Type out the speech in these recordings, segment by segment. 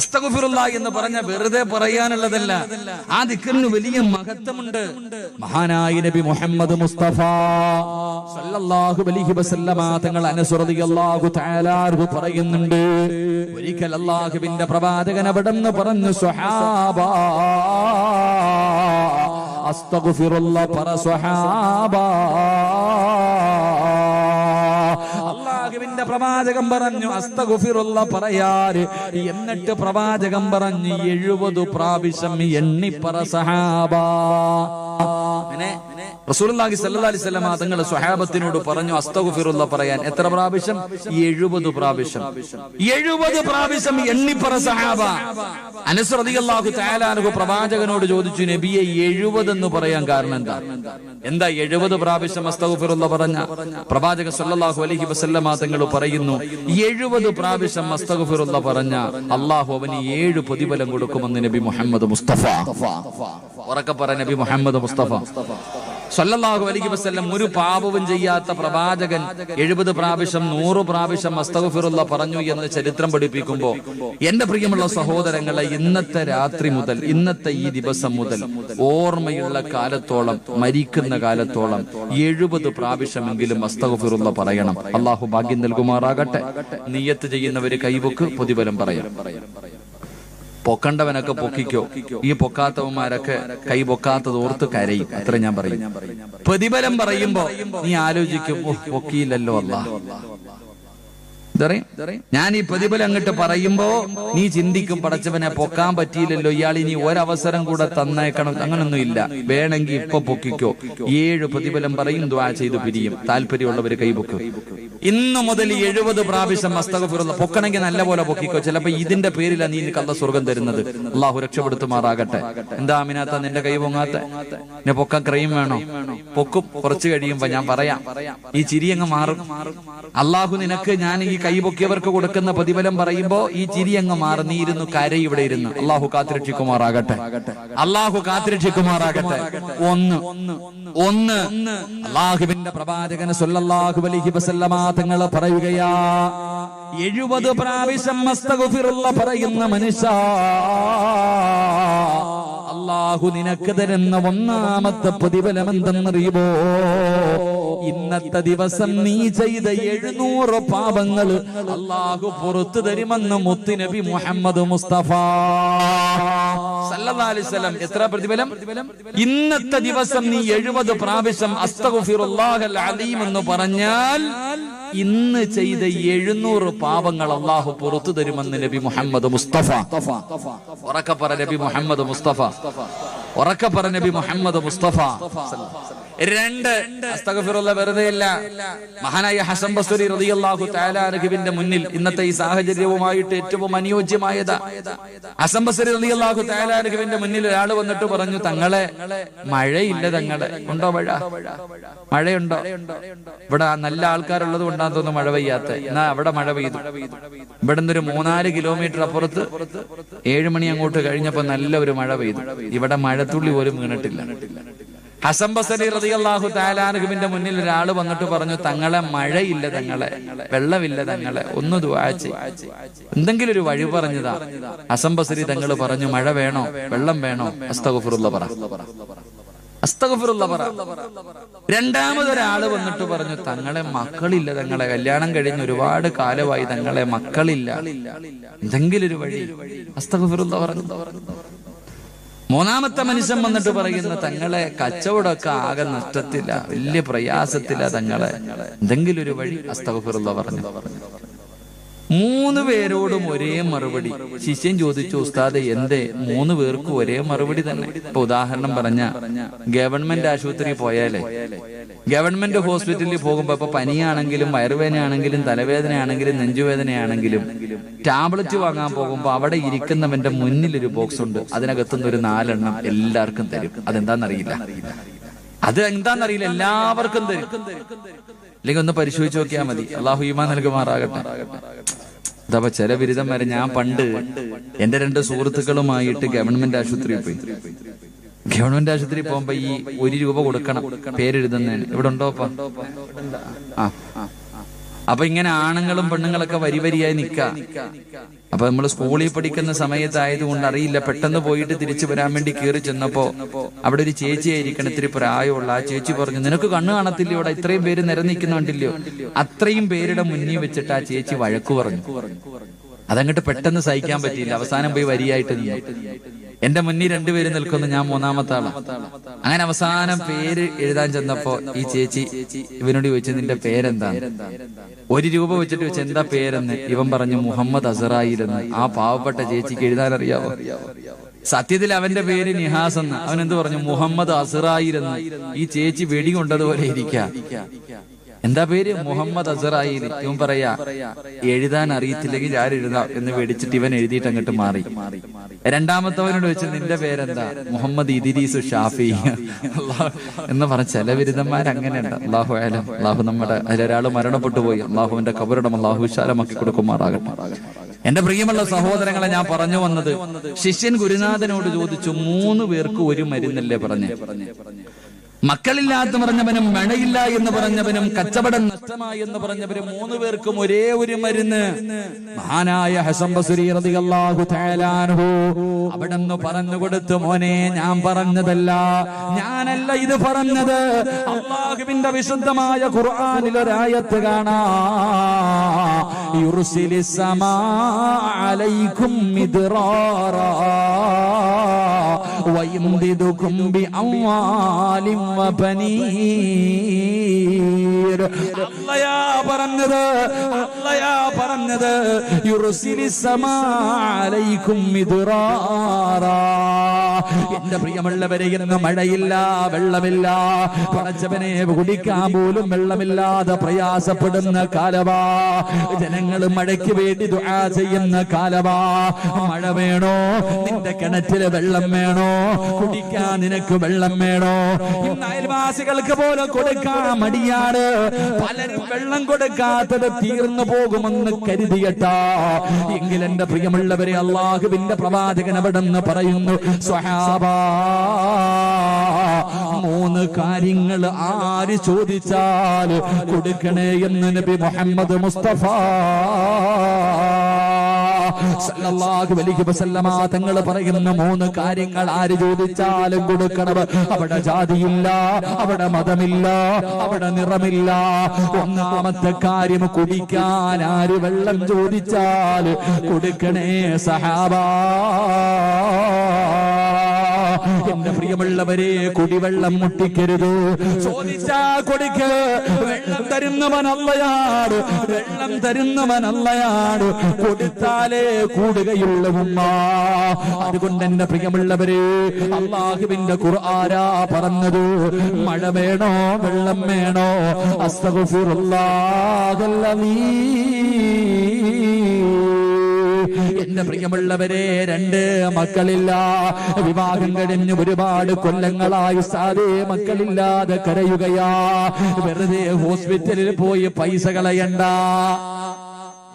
അസ്തഗ്ഫിറുല്ലാഹ് എന്ന് പറഞ്ഞ വെറുതെ പറയാനുള്ളതല്ല. ആ ദിക്റിന് വലിയ മഹത്വമുണ്ട്. മഹാനായ നബി മുഹമ്മദ് മുസ്തഫ സല്ലല്ലാഹു അലൈഹി വസല്ലമ തങ്ങൾ അനസ് റളിയല്ലാഹു തആല അൻഹു പറയുന്നുണ്ട്, ഒരിക്കൽ അല്ലാഹുവിന്റെ പ്രവാചകൻ അവിടെന്ന് പറഞ്ഞു, സ്വഹാബ അസ്തഗ്ഫിറുല്ലാഹ് പറ സ്വഹാബ. അല്ലാഹുവിന്റെ പ്രവാചകൻ പറഞ്ഞു അസ്തഗ്ഫിറുല്ലാഹ് പറയാറ്. എന്നിട്ട് പ്രവാചകൻ പറഞ്ഞു 70 പ്രാവശ്യം എണ്ണിപ്പറ സഹാബാ. റസൂലുള്ളാഹി സ്വല്ലല്ലാഹി അലൈഹി വസല്ലം തങ്ങൾ സ്വഹാബത്തിനോട് പറഞ്ഞു അസ്തഗ്ഫിറുല്ലാഹ് പറയാൻ. എത്ര പ്രാവശ്യം? 70 പ്രാവശ്യം. 70 പ്രാവശ്യം എണ്ണിപ്പറ സഹാബ. അനസ് റളിയല്ലാഹു തആല അൻഹു പ്രവാചകനോട് ചോദിച്ചു, നബിയെ 70 എന്ന് പറയാൻ കാരണം എന്താ 70 പ്രാവശ്യം അസ്തഗ്ഫിറുല്ലാഹ് പറഞ്ഞ? പ്രവാചകൻ സ്വല്ലല്ലാഹു അലൈഹി വസല്ലം തങ്ങൾ പറയുന്നു, 70 പ്രാവശ്യം അസ്തഗ്ഫിറുല്ലാഹ് പറഞ്ഞ അല്ലാഹു അവന് 7 പ്രതിഫലം കൊടുക്കുമെന്ന് നബി മുഹമ്മദ് മുസ്തഫ. ഉറക്കെ പറ, നബി മുഹമ്മദ് മുസ്തഫ സല്ലല്ലാഹു അലൈഹി വസല്ലം. ഒരു പാപവും ചെയ്യാത്ത പ്രവാചകൻ 70 പ്രാവശ്യം 100 പ്രാവശ്യം അസ്തഗ്ഫിറുല്ലാഹ് പറഞ്ഞു എന്ന് ചരിത്രം പഠിപ്പിക്കുമ്പോൾ, എന്റെ പ്രിയമുള്ള സഹോദരങ്ങളെ, ഇന്നത്തെ രാത്രി മുതൽ, ഇന്നത്തെ ഈ ദിവസം മുതൽ ഓർമ്മയുള്ള കാലത്തോളം, മരിക്കുന്ന കാലത്തോളം 70 പ്രാവശ്യമെങ്കിലും അസ്തഗ്ഫിറുല്ലാഹ് പറയണം. അല്ലാഹു ഭാഗ്യം നൽകുമാറാകട്ടെ. നിയ്യത്ത് ചെയ്യുന്നവര് കൈവക്ക്, പ്രതിഫലം പറയാം. പൊക്കണ്ടവനൊക്കെ പൊക്കിക്കോ. ഈ പൊക്കാത്തവന്മാരൊക്കെ കൈ പൊക്കാത്തത് ഓർത്ത് കരയും. അത്ര ഞാൻ പറയും. പ്രതിഫലം പറയുമ്പോ നീ ആലോചിക്കും, പൊക്കിയില്ലല്ലോ അല്ലാഹ്. ഞാൻ ഈ പ്രതിഫലം അങ്ങോട്ട് പറയുമ്പോ നീ ചിന്തിക്കും, പടച്ചവനെ പൊക്കാൻ പറ്റിയില്ലല്ലോ, ഇയാൾ ഇനി ഒരവസരം കൂടെ തന്നേക്കണം. അങ്ങനൊന്നും ഇല്ല. വേണമെങ്കിൽ ഇപ്പൊ പൊക്കിക്കോ. 7 പ്രതിഫലം പറയും, ദുആ ചെയ്ത് പിരിയും. താല്പര്യമുള്ളവര് കൈപൊക്കും. ഇന്നു മുതൽ 70 പ്രാവശ്യം അസ്തഗ്ഫിറുല്ലാഹ് പൊക്കണമെങ്കിൽ നല്ല പോലെ പൊക്കിക്കോ. ചിലപ്പോ ഇതിന്റെ പേരിലാണ് നീ നിനക്ക് അല്ലാഹ് സ്വർഗം തരുന്നത്. അല്ലാഹു രക്ഷപ്പെടുത്തുമാറാകട്ടെ. എന്താ അമിനാത്ത നിന്റെ കൈ പൊങ്ങാത്ത? എന്നെ പൊക്കാൻ ക്രൈം വേണോ? പൊക്കും. കുറച്ച് കഴിയുമ്പോ ഞാൻ പറയാം, ഈ ചിരിയങ്ങ് മാറും. അല്ലാഹു നിനക്ക് ഞാൻ ഈ കൈ പൊക്കിയവർക്ക് കൊടുക്കുന്ന പ്രതിഫലം പറയുമ്പോ ഈ ചിരി അങ്ങ് മാറും. നീ ഇരുന്നു കരയും ഇവിടെ ഇരുന്ന്. അല്ലാഹു കാത്തുരക്ഷിക്കുമാറാകട്ടെ. അല്ലാഹു കാത്തുരക്ഷിക്കുമാറാകട്ടെ. ഒന്ന് അല്ലാഹുവിന്റെ പ്രവാചകൻ സല്ലല്ലാഹു അലൈഹി വസല്ലമ തങ്ങൾ പറയുകയാ, 70 പ്രാവശ്യം അസ്തഗ്ഫിറുല്ലാഹ് പറയുന്ന മനുഷ്യ, അല്ലാഹു നിനക്ക് തരുന്ന ഒന്നാമത്തെ പ്രതിഫലം എന്തെന്നറിയുമോ? ഇന്നത്തെ ദിവസം നീ ചെയ്ത 700 പാപങ്ങൾ അല്ലാഹു പുറത്തു തരുമെന്ന് മുത്ത് നബി മുഹമ്മദ് മുസ്തഫ സല്ലല്ലാഹു അലൈഹി വസല്ലം. എത്ര പ്രതിഫലം? ഇന്നത്തെ ദിവസം നീ 70 പ്രാവശ്യം അസ്തഗ്ഫിറുല്ലാഹൽ അലീം എന്ന് പറഞ്ഞാൽ ഇന്ന് ചെയ്ത 700 പാപങ്ങൾ അല്ലാഹു പുറത്തു തരുമെന്ന് നബി മുഹമ്മദ് മുസ്തഫ. ഉറക്കെ പറ, നബി മുഹമ്മദ് മുസ്തഫ. ഉറക്കെ പറ, നബി മുഹമ്മദ് മുസ്തഫ. 2 അസ്തഗ്ഫിറുല്ലാഹ് വെറുതെയല്ല. മഹാനായ ഹസൻ ബസ്രി റളിയല്ലാഹു തആല അൻഹുവിന്റെ മുന്നിൽ ഇന്നത്തെ ഈ സാഹചര്യവുമായിട്ട് ഏറ്റവും അനുയോജ്യമായതാ. ഹസൻ ബസ്രി റളിയല്ലാഹു തആല അൻഹുവിന്റെ മുന്നിൽ ഒരാൾ വന്നിട്ട് പറഞ്ഞു, തങ്ങളെ മഴയില്ല, തങ്ങളെ ഉണ്ടോ മഴ? മഴയുണ്ടോ? ഇവിടെ നല്ല ആൾക്കാരുള്ളത് കൊണ്ടാന്ന് തോന്നുന്നു മഴ പെയ്യാത്ത. എന്നാ അവിടെ മഴ പെയ്തു. ഇവിടെ നിന്നൊരു 3-4 കിലോമീറ്റർ അപ്പുറത്ത് 7 മണി അങ്ങോട്ട് കഴിഞ്ഞപ്പോ നല്ല ഒരു മഴ പെയ്തു. ഇവിടെ മഴത്തുള്ളി പോലും വീണിട്ടില്ല. ഹസൻ ബസ്രി റളിയല്ലാഹു തആല അൻഹുവിന്റെ മുന്നിൽ ഒരാൾ വന്നിട്ട് പറഞ്ഞു, തങ്ങളെ മഴയില്ല, തങ്ങളെ വെള്ളമില്ല, തങ്ങളെ ഒന്ന് ദുആ ചെയ്യ്, എന്തെങ്കിലും ഒരു വഴി പറഞ്ഞതാ. ഹസൻ ബസ്രി തങ്ങൾ പറഞ്ഞു, മഴ വേണോ, വെള്ളം വേണോ? അസ്തഗ്ഫിറുല്ലാഹ് പറ, അസ്തഗ്ഫിറുല്ലാഹ് പറ. രണ്ടാമതൊരാള് വന്നിട്ട് പറഞ്ഞു, തങ്ങളെ മക്കളില്ല, തങ്ങളെ കല്യാണം കഴിഞ്ഞ് ഒരുപാട് കാലമായി, തങ്ങളെ മക്കളില്ല, എന്തെങ്കിലും ഒരു വഴി. അസ്തഗ്ഫിറുല്ലാഹ് പറഞ്ഞു. മൂന്നാമത്തെ മനുഷ്യൻ വന്നിട്ട് പറയുന്ന, തങ്ങളെ കച്ചവടമൊക്കെ ആകെ നഷ്ടത്തില്ല, വലിയ പ്രയാസത്തില്ല, തങ്ങളെ എന്തെങ്കിലും ഒരു വഴി. അസ്തഗ്ഫിറുല്ലാഹ് പറഞ്ഞു. 3 പേരോടും ഒരേ മറുപടി. ശിഷ്യൻ ചോദിച്ചു, ഉസ്താദെ എന്തേ 3 പേർക്കും ഒരേ മറുപടി തന്നെ? ഇപ്പൊ ഉദാഹരണം പറഞ്ഞ, ഗവൺമെന്റ് ആശുപത്രിയിൽ പോയാലേ, ഗവൺമെന്റ് ഹോസ്പിറ്റലിൽ പോകുമ്പോ ഇപ്പൊ പനിയാണെങ്കിലും വയറുവേദനയാണെങ്കിലും തലവേദനയാണെങ്കിലും നെഞ്ചുവേദനയാണെങ്കിലും ടാബ്ലറ്റ് വാങ്ങാൻ പോകുമ്പോ അവിടെ ഇരിക്കുന്നവന്റെ മുന്നിലൊരു ബോക്സ് ഉണ്ട്. അതിനകത്തുനിന്ന് ഒരു 4 എണ്ണം എല്ലാവർക്കും തരും. അതെന്താന്നറിയില്ല. എല്ലാവർക്കും തരും. അല്ലെങ്കിൽ ഒന്ന് പരിശോധിച്ച് നോക്കിയാൽ മതി. അല്ലാഹു ഈമാൻ നൽകുമാറാകട്ടെ. അതപ്പോ ചില ബിരുദം വരെ, ഞാൻ പണ്ട് എന്റെ 2 സുഹൃത്തുക്കളുമായിട്ട് ഗവൺമെന്റ് ആശുപത്രിയിൽ പോയി. ഗവൺമെന്റ് ആശുപത്രി പോകുമ്പോ ഈ 1 രൂപ കൊടുക്കണം പേരെഴുതുന്നതിന്. ഇവിടെ ഉണ്ടോപ്പാ? അപ്പൊ ഇങ്ങനെ ആണുങ്ങളും പെണ്ണുങ്ങളൊക്കെ വരി വരിയായി നിൽക്കാം. അപ്പൊ നമ്മൾ സ്കൂളിൽ പഠിക്കുന്ന സമയത്തായതുകൊണ്ട് അറിയില്ല, പെട്ടെന്ന് പോയിട്ട് തിരിച്ചു വരാൻ വേണ്ടി കയറി ചെന്നപ്പോ അവിടെ ഒരു ചേച്ചിയായിരിക്കണം, ഇത്തിരി പ്രായമുള്ള. ആ ചേച്ചി പറഞ്ഞു, നിനക്ക് കണ്ണ് കാണത്തില്ല, ഇവിടെ ഇത്രയും പേര് നിരന്നിക്കുന്നുണ്ടല്ലോ. അത്രയും പേരുടെ മുന്നിൽ വെച്ചിട്ട് ആ ചേച്ചി വഴക്കു പറഞ്ഞു. അതങ്ങോട്ട് പെട്ടെന്ന് സഹിക്കാൻ പറ്റിയില്ല. അവസാനം പോയി വരിയായിട്ട് എന്റെ മുന്നിൽ രണ്ടുപേര് നിൽക്കുന്നു, ഞാൻ മൂന്നാമത്തെ ആളാ. അങ്ങനെ അവസാനം പേര് എഴുതാൻ ചെന്നപ്പോ ഈ ചേച്ചി ഇവനോട് ചോദിച്ചു, നിന്റെ പേരെന്താണ്? 1 രൂപ വെച്ചിട്ട് ചോദിച്ചു, എന്താ പേരെന്ന്. ഇവൻ പറഞ്ഞു, മുഹമ്മദ് അസറായിലെന്ന്. ആ പാവപ്പെട്ട ചേച്ചിക്ക് എഴുതാൻ അറിയാവോ? സത്യത്തിൽ അവന്റെ പേര് നിഹാസ് എന്ന്. അവൻ എന്ത് പറഞ്ഞു? മുഹമ്മദ് അസറായിലെന്ന്. ഈ ചേച്ചി വെടി കൊണ്ടതുപോലെ ഇരിക്കാം. എന്താ പേര്? മുഹമ്മദ് അസറായിൽ. ഇവൻ പറയാ, എഴുതാൻ അറിയത്തില്ലെങ്കിൽ ഞാൻ എഴുതാം എന്ന് പേടിച്ചിട്ട് ഇവൻ എഴുതിയിട്ട് അങ്ങോട്ട് മാറി. രണ്ടാമത്തവനോട് വെച്ച്, നിന്റെ പേരെന്താ? മുഹമ്മദ് ഇദ്രീസ് ഷാഫി എന്ന് പറഞ്ഞ ചില ബിരുദന്മാരങ്ങനെയുണ്ട്. അള്ളാഹു ആലം. അള്ളാഹു നമ്മുടെ അതിലൊരാൾ മരണപ്പെട്ടു പോയി. അള്ളാഹുവിന്റെ ഖബറിടം അള്ളാഹു വിശാലമാക്കി കൊടുക്കുമാറാകട്ടെ. എന്റെ പ്രിയമുള്ള സഹോദരങ്ങളെ, ഞാൻ പറഞ്ഞു വന്നത്, ശിഷ്യൻ ഗുരുനാഥനോട് ചോദിച്ചു, 3 പേർക്ക് ഒരു മരുന്നല്ലേ പറഞ്ഞേ? മക്കളില്ലാത്ത പറഞ്ഞവനും മഴയില്ല എന്ന് പറഞ്ഞവനും കച്ചവടം നഷ്ടമായി എന്ന് പറഞ്ഞവരും 3 പേർക്കും ഒരേ ഒരു മരുന്ന്. മഹാനായ ഹസൻ ബസ്രി റളിയല്ലാഹു തആല അൻഹു അവിടെന്ന് പറഞ്ഞു കൊടുത്തു, മോനെ, ഞാൻ പറഞ്ഞതല്ല, ഞാനല്ല ഇത് പറഞ്ഞത്. അല്ലാഹുവിന്റെ വിശുദ്ധമായ ഖുർആനിൽ ഒരായത്ത് കാണാ, യുർസിലിസ് സമാ അലൈക്കും മിദ്റാറാ വയംദിദുകും ബിഅംവാലിൻ വബനീർ. അല്ലാഹു പറഞ്ഞത് യുർസിലിസ് സമാ അലൈക്കും മിദ്റാറാ. എന്റെ പ്രിയമുള്ളവരെ, ഇന്ന് മഴയില്ല, വെള്ളമില്ല, പടച്ചവനെ കുടിക്കാൻ പോലും വെള്ളമില്ലാതെ പ്രയാസപ്പെടുന്ന കാലവാ. ജനങ്ങൾ മഴയ്ക്ക് വേണ്ടി ദുആ ചെയ്യുന്ന കാലവാ. മഴ വേണോ? നിന്റെ കിണറ്റില് വെള്ളം വേണോ? കുടിക്കാൻ നിനക്ക് വെള്ളം വേണോ? ഇന്ന് അയൽവാസികൾക്ക് പോലും കൊടുക്കാൻ മടിയാണ്. പലരും വെള്ളം കൊടുക്കാത്തത് തീർന്നു പോകുമെന്ന് കരുതിയട്ടാ. എങ്കിൽ എന്റെ പ്രിയമുള്ളവരെ, അല്ലാഹുവിന്റെ പ്രവാചകൻ അവിടെ നിന്ന് പറയുന്നു, സ്വഹാബാ, 3 കാര്യങ്ങൾ ആര് ചോദിച്ചാൽ കൊടുക്കണേ എന്ന് നബി മുഹമ്മദ് മുസ്തഫ സല്ലല്ലാഹു അലൈഹി വസല്ലമ തങ്ങൾ പറയുന്ന 3 കാര്യങ്ങൾ ആര് ചോദിച്ചാലും കൊടുക്കണം. അവിടെ ജാതിയില്ല, അവിടെ മതമില്ല, അവിടെ നിറമില്ല. ഒന്നാമത്തെ കാര്യം, കുടിക്കാൻ ആര് വെള്ളം ചോദിച്ചാൽ കൊടുക്കണേ സഹാബാ. എന്റെ പ്രിയമുള്ളവരെ, കുടിവെള്ളം മുട്ടിക്കരുത്. ചോദിച്ചാ കൊടുക്ക. വെള്ളം തരുന്നവൻ അല്ലാഹുവാണ്, വെള്ളം തരുന്നവൻ അല്ലാഹുവാണ്. കൊടുത്താലേ കൂടുകയുള്ള ഉമ്മ. അതുകൊണ്ട് എന്റെ പ്രിയമുള്ളവരെ, അല്ലാഹുവിന്റെ ഖുർആനാ പറഞ്ഞത്, മഴ വേണോ, വെള്ളം വേണോ? എന്റെ പ്രിയമുള്ളവരെ, 2 മക്കളില്ല, വിവാഹം കഴിഞ്ഞ് ഒരുപാട് കൊല്ലങ്ങളായി സാധേ മക്കളില്ലാതെ കരയുകയാ. വെറുതെ ഹോസ്പിറ്റലിൽ പോയി പൈസ കളയണ്ട.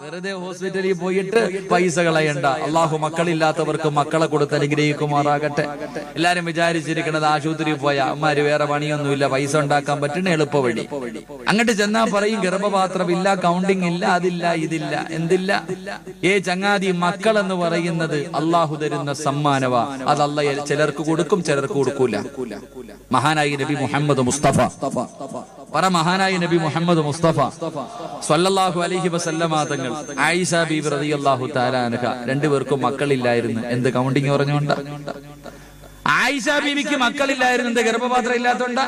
വെറുതെ ഹോസ്പിറ്റലിൽ പോയിട്ട് പൈസ കളയണ്ട. അള്ളാഹു മക്കളില്ലാത്തവർക്ക് മക്കളെ കൊടുത്ത് അനുഗ്രഹിക്കുമാറാകട്ടെ. എല്ലാരും വിചാരിച്ചിരിക്കുന്നത് ആശുപത്രിയിൽ പോയ അമ്മമാര് വേറെ പണിയൊന്നുമില്ല, പൈസ ഉണ്ടാക്കാൻ പറ്റുന്ന എളുപ്പ വഴി. അങ്ങോട്ട് ചെന്നാ പറയും ഗർഭപാത്രമില്ല, കൗണ്ടിങ് ഇല്ല, അതില്ല, ഇതില്ല, എന്തില്ല. ചങ്ങാതി, മക്കൾ എന്ന് പറയുന്നത് അള്ളാഹു തരുന്ന സമ്മാനവാ. അത് അല്ലാഹ് ചിലർക്ക് കൊടുക്കും, ചിലർക്ക് കൊടുക്കൂല. മഹാനായി നബി മുഹമ്മദ് മുസ്തഫ മഹാനായി നബി മുഹമ്മദ് മുസ്തഫ സ്വല്ലല്ലാഹു അലൈഹി വസല്ലമ തങ്ങൾ ആയിഷ ബീബി റളിയല്ലാഹു തആല അൻഹ 2 പേർക്കും മക്കളില്ലായിരുന്നു. എന്ത് കൗണ്ടിങ് പറഞ്ഞുകൊണ്ട്? ആയിഷ ബീവിക്ക് മക്കളില്ലായിരുന്നു. എന്ത് ഗർഭപാത്രം ഇല്ലാത്തോണ്ടാ?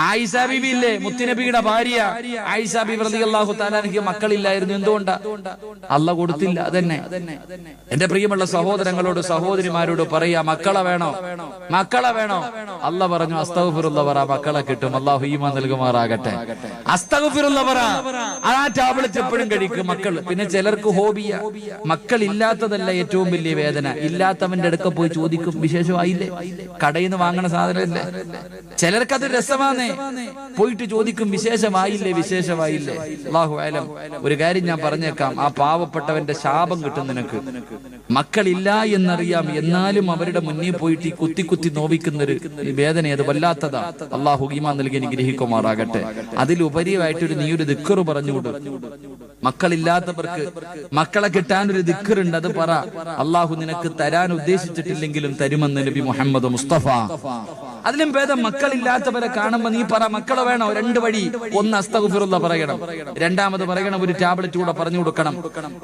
ആയിഷ ബീബി ഇല്ലേ, മുത്തുനബിയുടെ ഭാര്യ ആയിഷ ബീബി റളിയല്ലാഹു തആല അൻഹയ്ക്ക് മക്കളില്ലായിരുന്നു. എന്തുകൊണ്ടാ? അല്ലാഹ് കൊടുത്തില്ല. അതന്നെ. എന്റെ പ്രിയമുള്ള സഹോദരങ്ങളോട്, സഹോദരിമാരോട് പറയാ, മക്കളെ വേണോ? മക്കളെ വേണോ? അല്ലാഹ് പറഞ്ഞു, അസ്തഗ്ഫിറുല്ലാഹ് പറ, മക്കളെ കിട്ടും. അല്ലാഹു ഈമാൻ നൽകുമാറാകട്ടെ. അസ്തഗ്ഫിറുല്ലാഹ് പറ. ആ ടാബ്ലറ്റ് എപ്പോഴും കഴിക്കും മക്കൾ. പിന്നെ ചിലർക്ക് ഹോബിയ. മക്കൾ ഇല്ലാത്തതല്ല ഏറ്റവും വലിയ വേദന. ഇല്ലാത്തവന്റെ അടുക്ക പോയി ചോദിക്കും, വിശേഷമായില്ലേ? കടയിൽ നിന്ന് വാങ്ങണ സാധനം സാധനമല്ലേ? ചിലർക്കത് രസമാന്നേ. പോയിട്ട് ചോദിക്കും വിശേഷമായില്ലേ, വിശേഷമായില്ലേ. അല്ലാഹു അലം. ഒരു കാര്യം ഞാൻ പറഞ്ഞേക്കാം, ആ പാവപ്പെട്ടവന്റെ ശാപം കിട്ടും നിനക്ക്. മക്കളില്ല എന്നറിയാം, എന്നാലും അവരുടെ മുന്നിൽ പോയിട്ട് ഈ കുത്തി കുത്തി നോവിക്കുന്നൊരു വേദന അത് വല്ലാത്തതാ. അള്ളാഹു ഈമാൻ നൽകി അനുഗ്രഹിക്കുമാറാകട്ടെ. അതിലുപരിയായിട്ടൊരു നീ ഒരു ദിക്ർ പറഞ്ഞുകൊടു. മക്കളില്ലാത്തവർക്ക് മക്കളെ കിട്ടാനൊരു ദിക്റുണ്ട്, അത് പറ. അള്ളാഹു നിനക്ക് തരാൻ ഉദ്ദേശിച്ചിട്ടില്ലെങ്കിലും തരുമെന്ന് നബി മുഹമ്മദ് മുസ്തഫ. അതിലും ഭേദം മക്കളില്ലാത്തവരെ കാണുമ്പോ നീ പറ, മക്കളെ വേണോ? രണ്ട് വഴി. ഒന്ന് അസ്തഗ്ഫിറുല്ലാഹ് പറയണം, രണ്ടാമത് പറയണം ഒരു ടാബ്ലറ്റ് കൂടെ പറഞ്ഞു കൊടുക്കണം,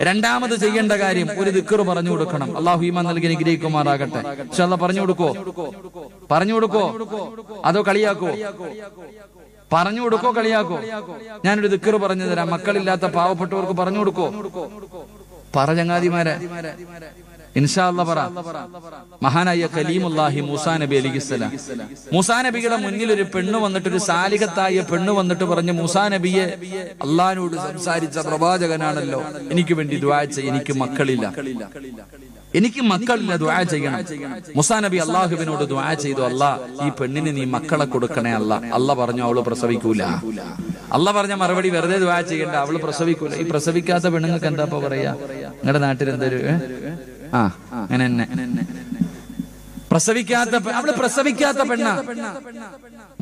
രണ്ടാമത് ചെയ്യേണ്ട കാര്യം ഒരു ദിക്ർ പറഞ്ഞു കൊടുക്കണം. അള്ളാഹു ഈമാൻ നൽകി അനുഗ്രഹിക്കുമാറാകട്ടെ. ഇൻഷാ അല്ലാഹ് പറഞ്ഞു കൊടുക്കോ? പറഞ്ഞു കൊടുക്കോ അതോ കളിയാക്കോ? പറഞ്ഞു കൊടുക്കോ കളിയാക്കോ? ഞാനൊരു ദിക്ർ പറഞ്ഞു തരാം, മക്കളില്ലാത്ത പാവപ്പെട്ടവർക്ക് പറഞ്ഞു കൊടുക്കോ? പറ ചങ്ങാതിമാരെ, ഇൻഷാ അല്ലാഹ് പറ. മഹാനായ കലീമുല്ലാഹി മൂസാ നബി അലൈഹിസ്സലാം, മൂസാ നബിയുടെ മുന്നിൽ ഒരു പെണ്ണ് വന്നിട്ട്, ഒരു സാലിഹത്തായ പെണ്ണ് വന്നിട്ട് പറഞ്ഞു, മൂസാ നബിയെ, അള്ളാഹിനോട് സംസാരിച്ച പ്രവാചകനാണല്ലോ, എനിക്ക് വേണ്ടി ദുആ ചെയ്യ്, എനിക്ക് മക്കളില്ല, എനിക്ക് മക്കളില്ല, ദുആ ചെയ്യണം. മൂസാ നബി അള്ളാഹുവിനോട് ദുആ ചെയ്തു, അല്ലാഹ് ഈ പെണ്ണിന് നീ മക്കളെ കൊടുക്കണേ അല്ലാ. അല്ലാഹ് പറഞ്ഞു അവള് പ്രസവിക്കൂല. അല്ലാഹ് പറഞ്ഞ മറുപടി വെറുതെ ദുആ ചെയ്യണ്ട, അവള് പ്രസവിക്കൂല. ഈ പ്രസവിക്കാത്ത പെണ്ണുങ്ങൾക്ക് എന്താ പറയാ? നിങ്ങളുടെ നാട്ടിൽ എന്തൊരു അങ്ങനെ തന്നെ പ്രസവിക്കാത്ത, അവള് പ്രസവിക്കാത്ത പെണ്ണ.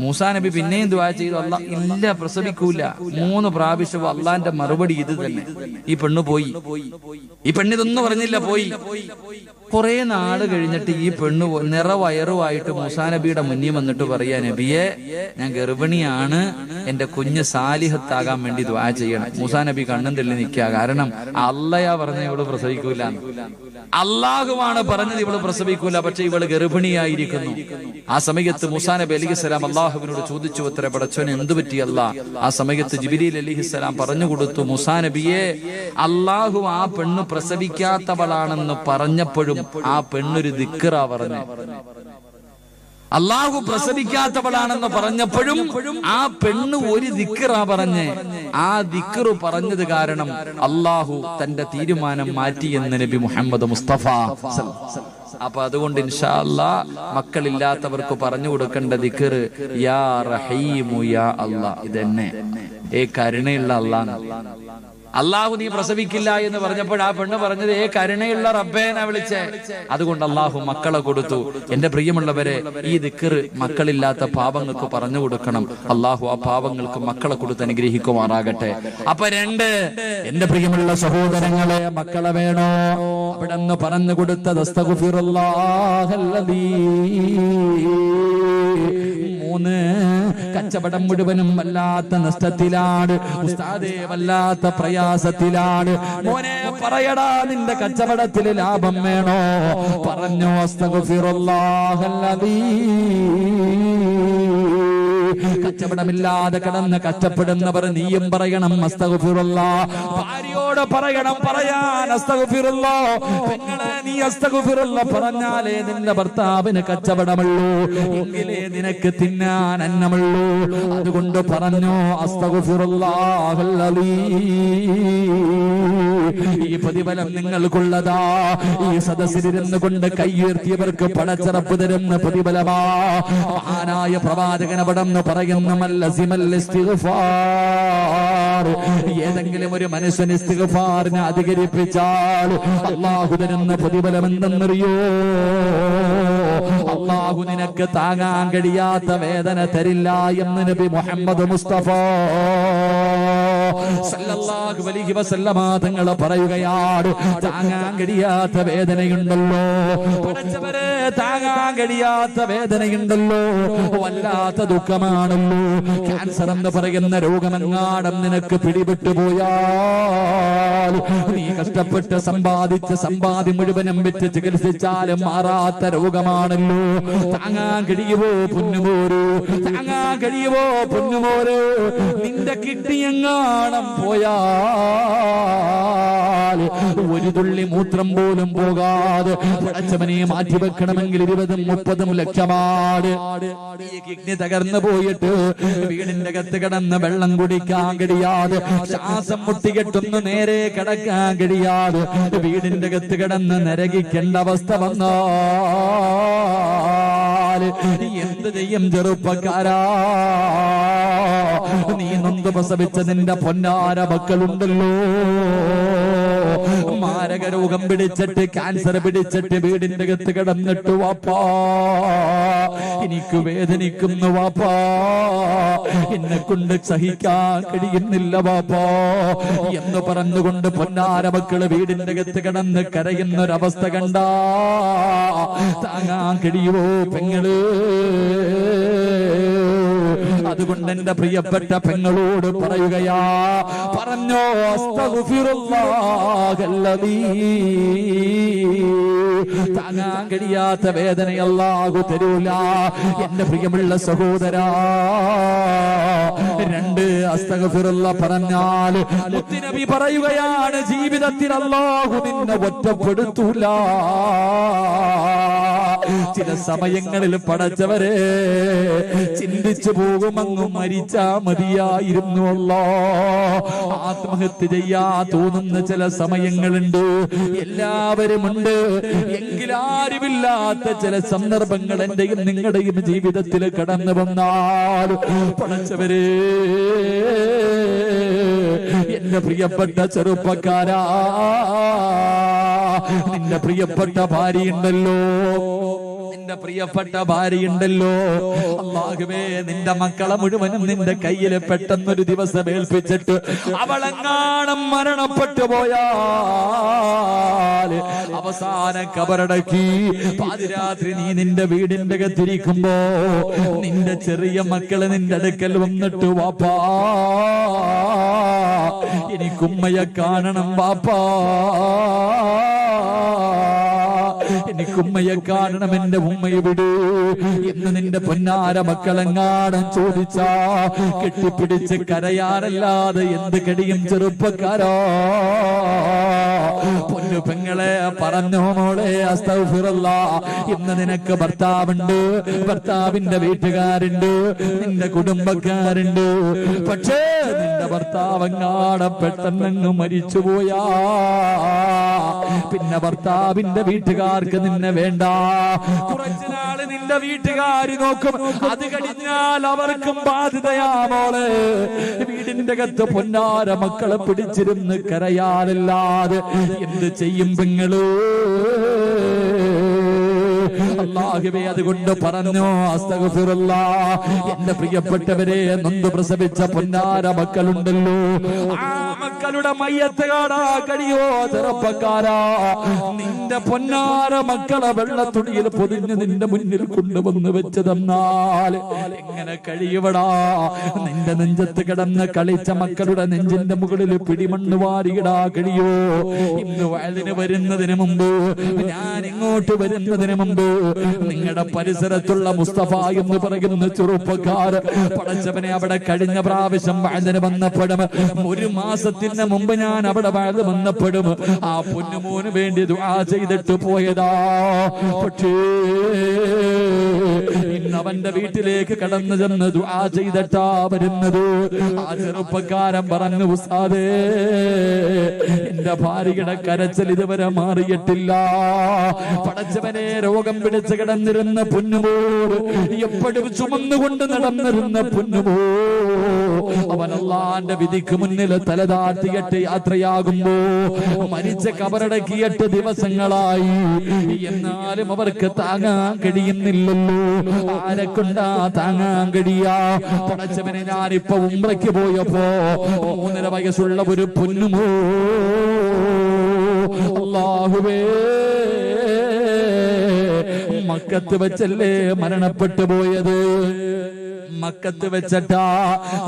മൂസാ നബി പിന്നെയും ദുആ ചെയ്തു, അല്ലാഹ് ഇല്ല പ്രസവിക്കൂല. 3 പ്രാവശ്യം അള്ളാന്റെ മറുപടി ഇത് തന്നെ. ഈ പെണ്ണ് പോയി. ഈ പെണ്ണിതൊന്നും പറഞ്ഞില്ല, പോയി. കുറെ നാള് കഴിഞ്ഞിട്ട് ഈ പെണ്ണ് നിറവയറുമായിട്ട് മൂസാ നബിയുടെ മുന്നിൽ വന്നിട്ട് പറയാ, നബിയെ ഞാൻ ഗർഭിണിയാണ്, എന്റെ കുഞ്ഞ് സാലിഹത്താകാൻ വേണ്ടി ദുആ ചെയ്യണം. മൂസാ നബി കണ്ണും തെള്ളി നിൽക്കുക. കാരണം അള്ളയാ പറഞ്ഞ ഇവള് പ്രസവിക്കൂല, അള്ളാഹുവാണ് പറഞ്ഞത് ഇവള് പ്രസവിക്കൂല, പക്ഷെ ഇവള് ഗർഭിണിയായിരിക്കുന്നു. ആ സമയത്ത് മൂസാ നബി അലൈഹിസ്സലാം അള്ളാഹുവിനോട് ചോദിച്ചു, ഉത്തര പടച്ചോനെ എന്ത് പറ്റി അല്ലാ? ആ സമയത്ത് ജിബ്രീൽ അലൈഹിസ്സലാം പറഞ്ഞു കൊടുത്തു, മൂസാ നബിയെ, അള്ളാഹു ആ പെണ്ണ് പ്രസവിക്കാത്തവളാണെന്ന് പറഞ്ഞപ്പോഴും ആ പെണ്ണൊരു ദിക്റാ പറഞ്ഞു. അള്ളാഹു പ്രസവിക്കാത്തവളാണെന്ന് പറഞ്ഞപ്പോഴും ആ പെണ്ണ് ഒരു ദിക്റാ പറഞ്ഞ്. ആ ദിക്ർ പറഞ്ഞത് കാരണം അള്ളാഹു തന്റെ തീരുമാനം മാറ്റിയെന്ന് നബി മുഹമ്മദ് മുസ്തഫ. അപ്പൊ അതുകൊണ്ട് ഇൻഷാ അല്ലാഹ് മക്കളില്ലാത്തവർക്ക് പറഞ്ഞു കൊടുക്കേണ്ട ദിക്ർ യാ റഹീമു യാ അല്ലാഹ്. ഇതന്നെ കരുണയുള്ള അല്ലാഹ്. അള്ളാഹു നീ പ്രസവിക്കില്ല എന്ന് പറഞ്ഞപ്പോൾ ആ പെണ്ണ് പറഞ്ഞത് കരുണയുള്ള റബ്ബേനെ വിളിച്ചേ. അതുകൊണ്ട് അള്ളാഹു മക്കളെ കൊടുത്തു. എന്റെ പ്രിയമുള്ളവരെ, ഈ ദിക്ർ മക്കളില്ലാത്ത പാവങ്ങൾക്ക് പറഞ്ഞു കൊടുക്കണം. അള്ളാഹു ആ പാവങ്ങൾക്ക് മക്കളെ കൊടുത്ത് അനുഗ്രഹിക്കുമാറാകട്ടെ. അപ്പൊ 2, എന്റെ പ്രിയമുള്ള സഹോദരങ്ങളെ, മക്കളെ വേണോ? അവിടെ നിന്ന് പറഞ്ഞു കൊടുത്തത് അസ്തഗ്ഫിറുല്ലാഹല്ലദീ. 3, കച്ചവടം മുഴുവനും വല്ലാത്ത നഷ്ടത്തിലാണ് ഉസ്താദേ, വല്ലാത്ത പ്രയാസത്തിലാണ്. മോനെ പറയടാ, നിന്റെ കച്ചവടത്തിൽ ലാഭം വേണോ? പറഞ്ഞോ അസ്തഗ്ഫിറുല്ലാഹല്ലദീ. കച്ചവടമില്ലാതെ കിടന്ന് കഷ്ടപ്പെടുന്നവർ നീയും പറയണം അസ്തഗ്ഫിറുല്ലാഹ്. ഭാര്യയോട് പറയണം പറയാൻ അസ്തഗ്ഫിറുല്ലാഹ്. പെങ്ങളെ, നീ അസ്തഗ്ഫിറുല്ലാഹ് പറഞ്ഞാലേ നിന്റെ ഭർത്താവിന് കച്ചവടമുള്ളൂ, എങ്കിലേ നിനക്ക് തിന്നാൻ അന്നമുള്ളൂ. അതുകൊണ്ട് പറഞ്ഞോ അസ്തഗ്ഫിറുല്ലാഹല്ലദീ. ഈ പ്രതിഫലം നിങ്ങൾക്കുള്ളതാ. ഈ സദസ്സിലിരുന്ന് കൊണ്ട് കൈയുയർത്തിയവർക്ക് പടച്ചറപ്പ് തരുന്ന പ്രതിഫലമാ. മഹാനായ പ്രവാചകൻ അവിടെ പറയുന്ന ഏതെങ്കിലും ഒരു മനുഷ്യൻ ഇസ്തിഗ്ഫാറിനെ അധികരിപ്പിച്ചാൽ അല്ലാഹു തരുന്ന പ്രതിഫലം എന്തെന്നറിയോ? അല്ലാഹു നിനക്ക് താങ്ങാൻ കഴിയാത്ത വേദന തരില്ല എന്ന് നബി മുഹമ്മദ് മുസ്തഫ സല്ലല്ലാഹു അലൈഹി വസല്ലമ തങ്ങൾ പറയുകയാണ്. താങ്ങാൻ കഴിയാത്ത വേദനയുണ്ടല്ലോ, പടച്ചവരെ, താങ്ങാൻ കഴിയാത്ത വേദനയുണ്ടല്ലോ, വല്ലാത്ത ദുഃഖമാണല്ലോ. ക്യാൻസർ എന്ന് പറയുന്ന രോഗമെങ്ങാടും നിനക്ക് പിടിപെട്ടു പോയാൽ നീ കഷ്ടപ്പെട്ട് സമ്പാദിച്ച സമ്പാദ്യം മുഴുവനും വിറ്റ് ചികിത്സിച്ചാലും മാറാത്ത രോഗമാണല്ലോ. താങ്ങാൻ കഴിയുമോ പൊന്നുമോര്? താങ്ങാൻ കഴിയുമോ പൊന്നുമോര്? നിന്റെ കിഡ്നിയെങ്ങാണം പോയാൽ ഒരു തുള്ളി മൂത്രം പോലും പോകാതെ പടച്ചവനെ മാറ്റിവെക്കണമെങ്കിൽ 20-30 ലക്ഷമാണ്. ഈ കിഡ്നി തകർന്നു പോയിട്ട് വീടിന്റെ അകത്ത് കിടന്ന് വെള്ളം കുടിക്കാൻ കഴിയാതെ, ശ്വാസം മുട്ടികെട്ടുന്ന നേരെ കിടക്കാൻ കഴിയാതെ വീടിന്റെ അകത്ത് കിടന്ന് നരകിക്കേണ്ട അവസ്ഥ വന്നാൽ എന്ത് ചെയ്യും ചെറുപ്പക്കാരാ? നീ നൊന്ത് പ്രസവിച്ച നിന്റെ പൊന്നാര മക്കളുണ്ടല്ലോ, മാരക രോഗം പിടിച്ചിട്ട് ക്യാൻസർ പിടിച്ചിട്ട് വീടിന്റെ അകത്ത് കിടന്നിട്ട് വാപ്പാ എനിക്ക് വേദനിക്കുന്നു വാപ്പാ, എന്നെ കൊണ്ട് സഹിക്കാൻ കഴിയുന്നില്ല വാപ്പാ എന്ന് പറഞ്ഞുകൊണ്ട് പൊന്നാര മക്കള് വീടിന്റെ അകത്ത് കിടന്ന് കരയുന്നൊരവസ്ഥ കണ്ടാ താങ്ങാൻ കഴിയുമോ പെങ്ങള്? അതുകൊണ്ട് എന്റെ പ്രിയപ്പെട്ട പെങ്ങളോട് പറയുകയാ, പറഞ്ഞോ അസ്തഗ്ഫിറുല്ലാഹല്ലദീ, താങ്ങാൻ കഴിയാത്ത വേദന അല്ലാഹു തരൂല. എന്റെ പ്രിയമുള്ള സഹോദരാ, രണ്ട് അസ്തഗ്ഫിറുല്ലാഹ് പറഞ്ഞാൽ മുത്തുനബി പറയുകയാണ്, ജീവിതത്തിൽ അല്ലാഹു നിന്നെ ഒറ്റപ്പെടുത്തൂല. ചില സമയങ്ങളിൽ പടച്ചവരെ ചിന്തിച്ചു പോകുമങ്ങ് മരിച്ചാ മതിയായിരുന്നു അല്ലാ. ആത്മഹത്യ ചെയ്യാ തോന്നുന്ന ചില സമയങ്ങളുണ്ട്, എല്ലാവരുമുണ്ട്. എങ്കിലാരുമില്ലാത്ത ചില സന്ദർഭങ്ങൾ എന്റെയും നിങ്ങളുടെയും ജീവിതത്തിൽ കടന്നു വന്നാൽ പടച്ചവരെ, എന്റെ പ്രിയപ്പെട്ട ചെറുപ്പക്കാരാ, നിന്റെ പ്രിയപ്പെട്ട ഭാര്യയുണ്ടല്ലോ, നിന്റെ പ്രിയപ്പെട്ട ഭാര്യയുണ്ടല്ലോ, അല്ലാഹുവേ നിന്റെ മക്കളെ മുഴുവനും നിന്റെ കയ്യിൽ പെട്ടെന്നൊരു ദിവസം ഏൽപ്പിച്ചിട്ട് അവളെങ്ങാണം മരണപ്പെട്ടു പോയാൽ അവസാന കബറടക്കി പാതിരാത്രി നീ നിന്റെ വീടിന്റെ അകത്തിരിക്കുമ്പോ നിന്റെ ചെറിയ മക്കള് നിന്റെ അടുക്കൽ വന്നിട്ട് വാപ്പാ എനിക്കുമ്മയെ കാണണം വാപ്പാ, എനിക്കുമ്മയെ കാണണം, എന്റെ ഉമ്മയെ വിടൂ എന്ന് നിന്റെ പൊന്നാര മക്കളെങ്ങാടും ചോദിച്ചാ കെട്ടിപ്പിടിച്ച് കരയാനല്ലാതെ എന്ത് കഴിയും ചെറുപ്പക്കാരോ? പൊന്നു പെങ്ങളെ പറഞ്ഞോ മോളെ അസ്തഗ്ഫിറുല്ലാഹ്. ഇന്ന് നിനക്ക് ഭർത്താവുണ്ട്, ഭർത്താവിന്റെ വീട്ടുകാരുണ്ട്, നിന്റെ കുടുംബക്കാരുണ്ട്. പക്ഷേ നിന്റെ ഭർത്താവെങ്ങാടെ പെട്ടെന്നങ്ങ് മരിച്ചുപോയാ പിന്നെ ഭർത്താവിന്റെ വീട്ടുകാർക്ക് നിന്നെ വേണ്ട. കുറച്ചു നാള് നിന്റെ വീട്ടുകാര് നോക്കും, അത് കഴിഞ്ഞാൽ അവർക്കും ബാധ്യതയാ മോളെ. വീടിന്റെ അകത്ത് പൊന്നാര മക്കളെ പിടിച്ചിരുന്ന് കരയാനല്ലാതെ എന്ത് ചെയ്യും പെങ്ങള്? അല്ലാഹുവേ അതുകൊണ്ട് പറഞ്ഞു അസ്തഗ്ഫിറുല്ലാഹ്. എന്റെ പ്രിയപ്പെട്ടവരെ, നൊന്ത് പ്രസവിച്ച പൊന്നാര മക്കളുണ്ടല്ലോ, ആ മക്കളുടെ മയ്യത്ത് കാണാ കഴിയോ ചെറുപ്പക്കാരാ? നിന്റെ പൊന്നാര മക്കളെ വെള്ളത്തുണിയിൽ പൊതിഞ്ഞ് നിന്റെ മുന്നിൽ കൊണ്ടുവന്ന് വെച്ച് തന്നാൽ എങ്ങനെ കഴിയുവടാ? നിന്റെ നെഞ്ചത്ത് കിടന്ന് കളിച്ച മക്കളുടെ നെഞ്ചിന്റെ മുകളിൽ പിടിമണ്ണ് വാരിയിടാ കഴിയോ? ഇന്ന് വയലിന് വരുന്നതിന് മുമ്പ്, ഞാൻ ഇങ്ങോട്ട് വരുന്നതിന് മുമ്പ് നിങ്ങളുടെ പരിസരത്തുള്ള മുസ്തഫ എന്ന് പറയുന്ന ചെറുപ്പക്കാർ പടച്ചവനെ അവിടെ കഴിഞ്ഞ പ്രാവശ്യം വയലിന് വന്നപ്പെടും, ഒരു മാസത്തിന് മുമ്പ് ഞാൻ അവിടെ വയലിന് വന്നപ്പെടും, ആ പൊന്നുമോന് വേണ്ടി ദുആ ചെയ്തിട്ട് പോയതാ. പക്ഷേ ഇന്ന് അവന്റെ വീട്ടിലേക്ക് കടന്നു ചെന്ന് ദുആ ചെയ്തിട്ടാ വരുന്നത്. ആ ചെറുപ്പക്കാരൻ പറഞ്ഞു, ഉസ്താദേ എന്റെ ഭാര്യയുടെ കരച്ചിൽ ഇതുവരെ മാറിയിട്ടില്ല. പടച്ചവനെ, രോഗം പിടിച്ച് കിടന്നിരുന്ന പൊന്നുമോൾ, എപ്പോഴും ചുമന്നുകൊണ്ട് നടന്നിരുന്ന പൊന്നുമോ, അവൻ അല്ലാഹുവിന്റെ വിധിക്ക് മുന്നിൽ തലതാഴ്ത്തിയിട്ട് യാത്രയാകുമ്പോ മരിച്ച കബറടക്കിയിട്ട് ദിവസങ്ങളായി, എന്നാലും അവർക്ക് താങ്ങാൻ കഴിയുന്നില്ലല്ലോ. ആരെക്കൊണ്ടാ താങ്ങാൻ കഴിയാ? പടച്ചവനെ, ഞാനിപ്പോ ഉംറയ്ക്ക് പോയപ്പോ 3.5 വയസ്സുള്ള ഒരു പൊന്നുമോ, അല്ലാഹുവേ മക്കത്ത് വെച്ചല്ലേ മരണപ്പെട്ടു പോയത്. മക്കത്ത് വെച്ചിട്ടാ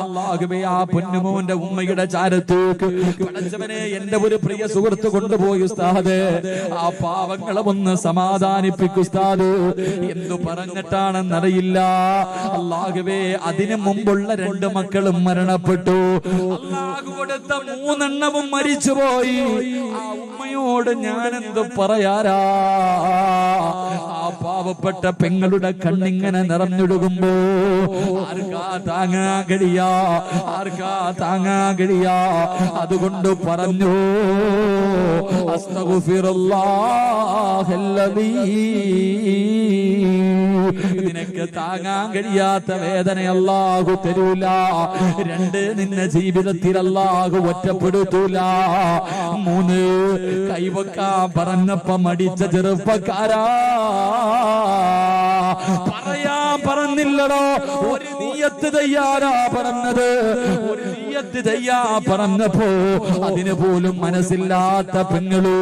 അല്ലാഹുവേ ആ പൊന്നുമോന്റെ ഉമ്മയുടെ ചാരത്തേക്ക് പടച്ചവനെ എന്റെ ഒരു പ്രിയ സുഹൃത്ത് കൊണ്ടുപോയി. ഉസ്താദേ, ആ പാവങ്ങളെ ഒന്ന് സമാധാനിപ്പിക്കു ഉസ്താദ്. എന്തു പറഞ്ഞിട്ടാണെന്നറിയില്ല. അല്ലാഹുവേ, അതിനു മുമ്പുള്ള 2 മക്കളും മരണപ്പെട്ടു. അല്ലാഹു കൊടുത്ത 3 എണ്ണവും മരിച്ചുപോയി. ആ ഉമ്മയോട് ഞാനെന്തു പറയാരാ? ആ പാവപ്പെട്ട പെങ്ങളുടെ കണ്ണിങ്ങനെ നിറഞ്ഞൊടുകുമ്പോ ആർക്കാ താങ്ങാൻ കഴിയാ, ആർക്കാ താങ്ങാൻ കഴിയാ. അതുകൊണ്ട് പറഞ്ഞു അസ്തഗ്ഫിറുല്ലാഹല്ലദീ, നിനക്ക് താങ്ങാൻ കഴിയാത്ത വേദന അല്ലാഹു തരൂല. രണ്ട്, നിന്നെ ജീവിതത്തിൽ അല്ലാഹു ഒറ്റപ്പെടുത്തൂല. മൂന്ന്, കൈവക്കാൻ പറഞ്ഞപ്പോ മടിച്ച ചെറുപ്പക്കാരാ, പറയാൻ പറഞ്ഞില്ലടോ, ഒരു നിയ്യത്ത് തയ്യാറാ പറഞ്ഞത്. ഒരു നിയ്യത്ത് തയ്യാ പറഞ്ഞപ്പോ അതിന് പോലും മനസ്സില്ലാത്ത പെങ്ങള്,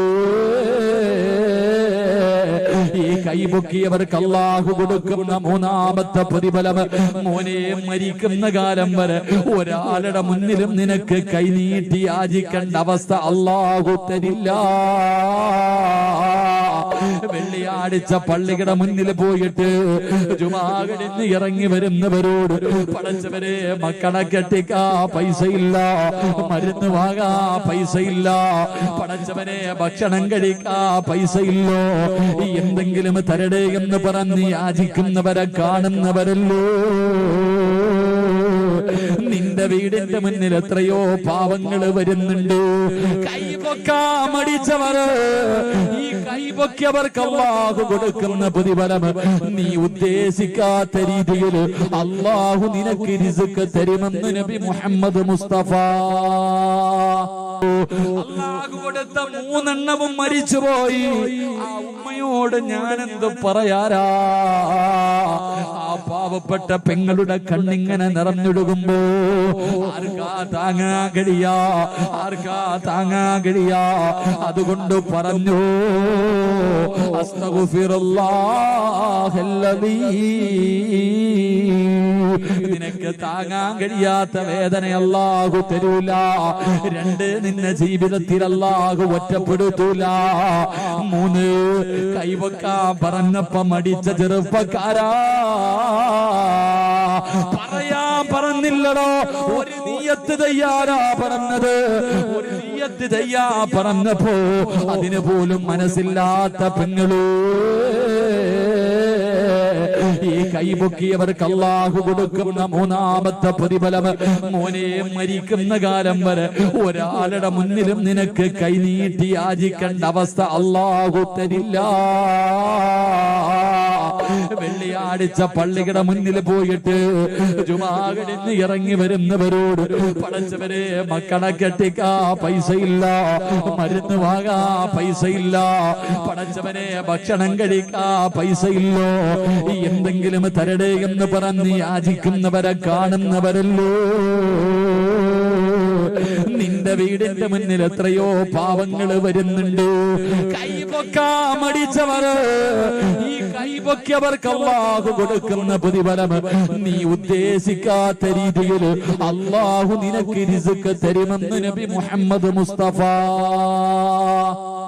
ഈ കൈപൊക്കിയവർക്ക് അല്ലാഹു കൊടുക്കുന്ന മൂന്നാമത്തെ പ്രതിഫലം, മോനെ മരിക്കുന്ന കാലം വരെ ഒരാളുടെ മുന്നിലും നിനക്ക് കൈനീട്ടി യാചിക്കേണ്ട അവസ്ഥ അല്ലാഹു തരില്ല. വെള്ളിയാഴ്ച പള്ളിയുടെ മുന്നിൽ പോയിട്ട് ജുമാ കഴിഞ്ഞ് ഇറങ്ങി വരുന്നവരോട്, പടച്ചവരെ മക്കളെ കെട്ടിക്കാ പൈസയില്ല, മരുന്ന് വാങ്ങാ പൈസയില്ല, പടച്ചവനെ ഭക്ഷണം കഴിക്കാ പൈസയില്ലോ, എന്തെങ്കിലും തരടേ എന്ന് പറഞ്ഞ് യാചിക്കുന്നവരെ കാണുന്നവരല്ലോ. നിന്റെ വീടിന്റെ മുന്നിൽ എത്രയോ പാവങ്ങൾ വരുന്നുണ്ട്. കൈപൊക്കാ മടിച്ചവർ, ഈ കൈപൊക്കിയവർക്ക് അല്ലാഹു കൊടുക്കുന്ന പ്രതിഫലം നീ ഉദ്ദേശിക്കാത്ത രീതിയിൽ അല്ലാഹു നിനക്ക് റിസ്ക് തരുമെന്ന് നബി മുഹമ്മദ് മുസ്തഫ. അല്ലാഹു കൊടുത്ത മൂന്നെണ്ണവും മരിച്ചുപോയി. ആ ഉമ്മയോട് ഞാനെന്ത് പറയാരാ? ആ പാവപ്പെട്ട പെങ്ങളുടെ കണ്ണിങ്ങനെ നിറഞ്ഞൊഴുകുമ്പോ ആർക്കാ താങ്ങാൻ കഴിയാ, ആർക്കാ താങ്ങാൻ കഴിയാ. അതുകൊണ്ട് പറഞ്ഞു അസ്തഗ്ഫിറുല്ലാഹല്ലദീ, നിനക്ക് താങ്ങാൻ കഴിയാത്ത വേദന അല്ലാഹു തരൂല. രണ്ട്, നിന്നെ ജീവിതത്തിൽ അല്ലാഹു ഒറ്റപ്പെടുത്തൂല. മൂന്ന്, കൈവക്കാൻ പറഞ്ഞപ്പോ മടിച്ച ചെറുപ്പക്കാരാ, പറയാൻ പറഞ്ഞില്ലടോ, ഒരു നിയ്യത്ത് തയ്യാറാ പറഞ്ഞത്. ഒരു നിയ്യത്ത് തയ്യാ പറഞ്ഞപ്പോ അതിന് പോലും മനസ്സില്ലാത്ത പെങ്ങള്, ഈ കൈപൊക്കിയവർക്ക് അല്ലാഹു കൊടുക്കുന്ന മൂന്നാമത്തെ പ്രതിഫലം, മോനെ മരിക്കുന്ന കാലം വരെ ഒരാളുടെ മുന്നിലും നിനക്ക് കൈനീട്ടി യാചിക്കേണ്ട അവസ്ഥ അല്ലാഹു തരില്ല. വെള്ളിയാഴ്ച പള്ളിയുടെ മുന്നിൽ പോയിട്ട് ജുമാ കഴിഞ്ഞ് ഇറങ്ങി വരുന്നവരോട്, പടച്ചവരെ മക്കളെ കെട്ടിക്കാ പൈസയില്ല, മരുന്ന് വാങ്ങാ പൈസയില്ല, പടച്ചവനെ ഭക്ഷണം കഴിക്കാ പൈസയില്ലോ, എന്തെങ്കിലും തരടേ എന്ന് പറഞ്ഞ് യാചിക്കുന്നവരെ കാണുന്നവരല്ലോ. നിന്റെ വീടിന്റെ മുന്നിൽ എത്രയോ പാവങ്ങൾ വരുന്നുണ്ട്. കൈപൊക്കാ മടിച്ചവർ, ഈ കൈപൊക്കിയവർക്ക് അല്ലാഹു കൊടുക്കുന്ന പ്രതിഫലം നീ ഉദ്ദേശിക്കാത്ത രീതിയിൽ അല്ലാഹു നിനക്ക് റിസ്ക് തരുമെന്ന് നബി മുഹമ്മദ് മുസ്തഫ.